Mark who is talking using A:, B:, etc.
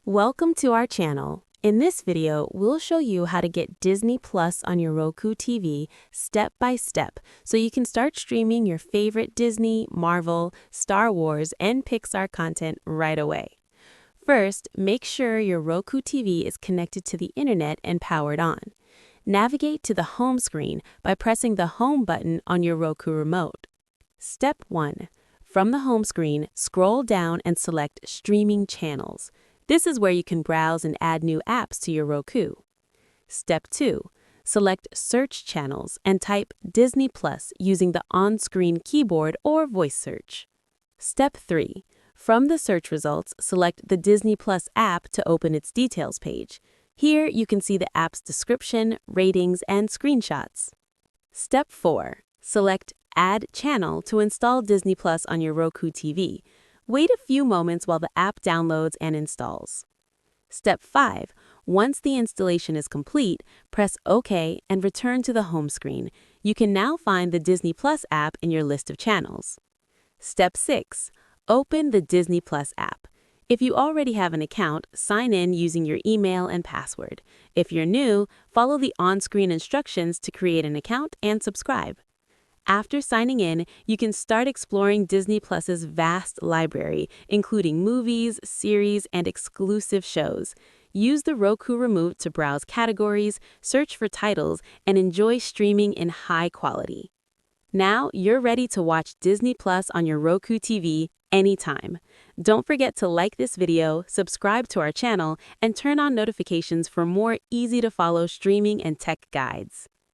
A: Welcome to our channel. In this video, we'll show you how to get Disney Plus on your Roku TV step by step so you can start streaming your favorite Disney, Marvel, Star Wars, and Pixar content right away. First, make sure your Roku TV is connected to the internet and powered on. Navigate to the home screen by pressing the home button on your Roku remote. Step 1. From the home screen, scroll down and select Streaming Channels. This is where you can browse and add new apps to your Roku. Step 2. Select Search Channels and type Disney Plus using the on-screen keyboard or voice search. Step 3. From the search results, select the Disney Plus app to open its details page. Here, you can see the app's description, ratings, and screenshots. Step 4. Select Add Channel to install Disney Plus on your Roku TV. Wait a few moments while the app downloads and installs. Step 5. Once the installation is complete, press OK and return to the home screen. You can now find the Disney Plus app in your list of channels. Step 6. Open the Disney Plus app. If you already have an account, sign in using your email and password. If you're new, follow the on-screen instructions to create an account and subscribe. After signing in, you can start exploring Disney Plus's vast library, including movies, series, and exclusive shows. Use the Roku remote to browse categories, search for titles, and enjoy streaming in high quality. Now you're ready to watch Disney Plus on your Roku TV anytime. Don't forget to like this video, subscribe to our channel, and turn on notifications for more easy-to-follow streaming and tech guides.